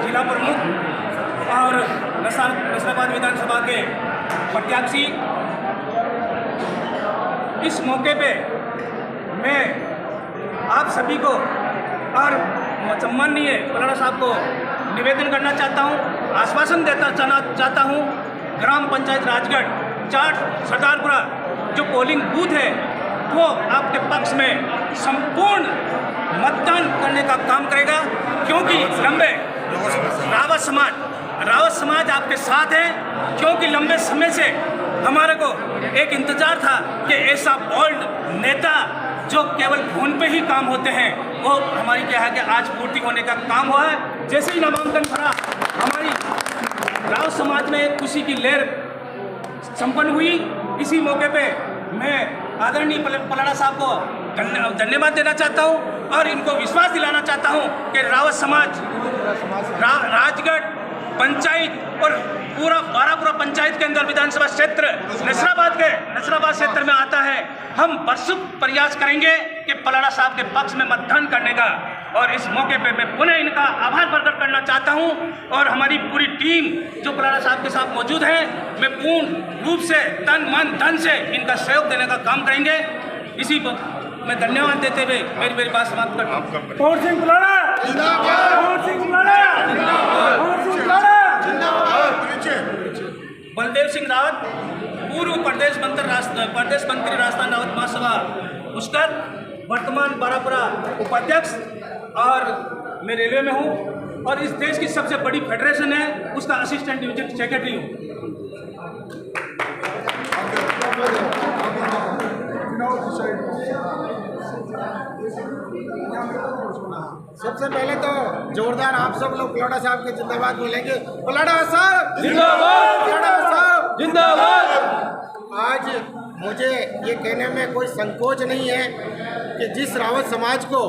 जिला प्रमुख और नसराबाद विधानसभा के प्रत्याशी। इस मौके पे मैं आप सभी को और सम्माननीय पलाड़ा साहब को निवेदन करना चाहता हूँ, आश्वासन देता चाहता हूँ। ग्राम पंचायत राजगढ़ 4 सरदारपुरा जो पोलिंग बूथ है वो आपके पक्ष में संपूर्ण मतदान करने का काम करेगा, क्योंकि लंबे रावत समाज आपके साथ है। क्योंकि लंबे समय से हमारे को एक इंतजार था कि ऐसा बोल्ड नेता जो केवल फोन पे ही काम होते हैं वो हमारी क्या है कि आज पूर्ति होने का काम हुआ है। जैसे ही नामांकन भरा, हमारी रावत समाज में एक खुशी की लहर संपन्न हुई। इसी मौके पे मैं आदरणीय पलाड़ा साहब को धन्यवाद देना चाहता हूं और इनको विश्वास दिलाना चाहता हूं कि रावत समाज राजगढ़ पंचायत और पूरा बारापुरा पंचायत के अंदर विधानसभा क्षेत्र नसराबाद क्षेत्र में आता है। हम भरसक प्रयास करेंगे कि पलाड़ा साहब के पक्ष में मतदान करने का। और इस मौके पे मैं पुनः इनका आभार प्रकट करना चाहता हूं और हमारी पूरी टीम जो पलाड़ा साहब के साथ मौजूद है, मैं पूर्ण रूप से तन मन धन से इनका सहयोग देने का काम करेंगे। इसी मैं धन्यवाद देते हुए मेरी बात समाप्त करता हूँ। पवन सिंह पलाड़ा बलदेव सिंह रावत, पूर्व प्रदेश मंत्री राजस्थान रावत महासभा पुष्कर, वर्तमान बारापुरा उपाध्यक्ष और मैं रेलवे में हूँ और इस देश की सबसे बड़ी फेडरेशन है उसका असिस्टेंट डिविजन सेक्रेटरी हूँ। सबसे पहले तो जोरदार आप सब लोग पलाड़ा साहब के जिंदाबाद बोलेंगे। पलाड़ा साहब जिंदाबाद, पलाड़ा साहब जिंदाबाद। आज मुझे ये कहने में कोई संकोच नहीं है कि जिस रावत समाज को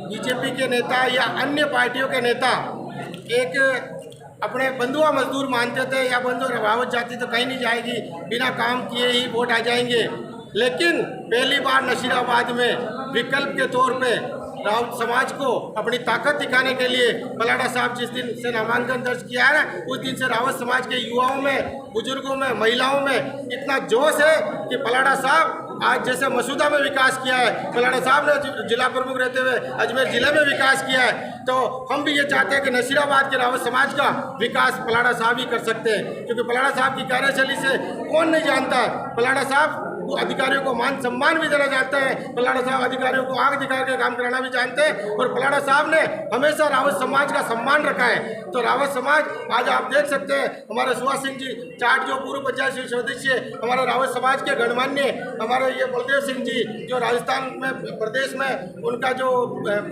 बीजेपी के नेता या अन्य पार्टियों के नेता एक अपने बंधुआ मजदूर मानते थे या बंधु रावत जाति तो कहीं नहीं जाएगी, बिना काम किए ही वोट आ जाएंगे, लेकिन पहली बार नसीराबाद में विकल्प के तौर पे रावत समाज को अपनी ताकत दिखाने के लिए पलाड़ा साहब जिस दिन से नामांकन दर्ज किया है उस दिन से रावत समाज के युवाओं में, बुजुर्गों में, महिलाओं में इतना जोश है कि पलाड़ा साहब आज जैसे मसूदा में विकास किया है, पलाड़ा साहब ने जिला प्रमुख रहते हुए अजमेर जिले में विकास किया है, तो हम भी ये चाहते हैं कि नसीराबाद के रावत समाज का विकास पलाड़ा साहब ही कर सकते हैं। क्योंकि पलाड़ा साहब की कार्यशैली से कौन नहीं जानता है। पलाड़ा साहब अधिकारियों को मान सम्मान भी देना चाहते हैं, पलाड़ा साहब अधिकारियों को आग दिखा के काम कराना भी जानते हैं और पलाड़ा साहब ने हमेशा रावत समाज का सम्मान रखा है। तो रावत समाज आज आप देख सकते हैं, हमारे सुभाष सिंह जी चाट जो पूर्व पंचायत सदस्य हमारे रावत समाज के गणमान्य, हमारे ये बलदेव सिंह जी जो राजस्थान में प्रदेश में उनका जो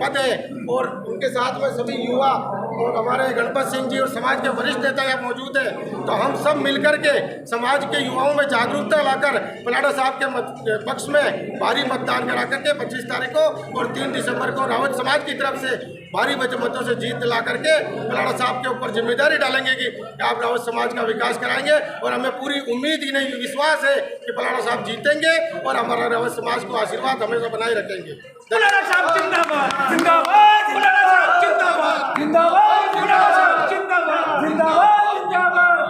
पद है, और उनके साथ में सभी युवा और हमारे गणपत सिंह जी और समाज के वरिष्ठ नेता यहाँ मौजूद हैं। तो हम सब मिलकर के समाज के युवाओं में जागरूकता लाकर पलाड़ा साहब के पक्ष में भारी मतदान करा करके 25 तारीख को और 3 दिसंबर को रावत समाज की तरफ से भारी मतों से जीत दिला करके पलाड़ा साहब के ऊपर जिम्मेदारी डालेंगे कि आप रावत समाज का विकास कराएंगे। और हमें पूरी उम्मीद ही नहीं, विश्वास है कि पलाड़ा साहब जीतेंगे और हमारा रावत समाज को आशीर्वाद हमेशा बनाए रखेंगे। पलाड़ा साहब जिंदाबाद, जिंदाबाद, पलाड़ा साहब जिंदाबाद, जिंदाबाद, पलाड़ा साहब जिंदाबाद, जिंदाबाद, जिंदाबाद।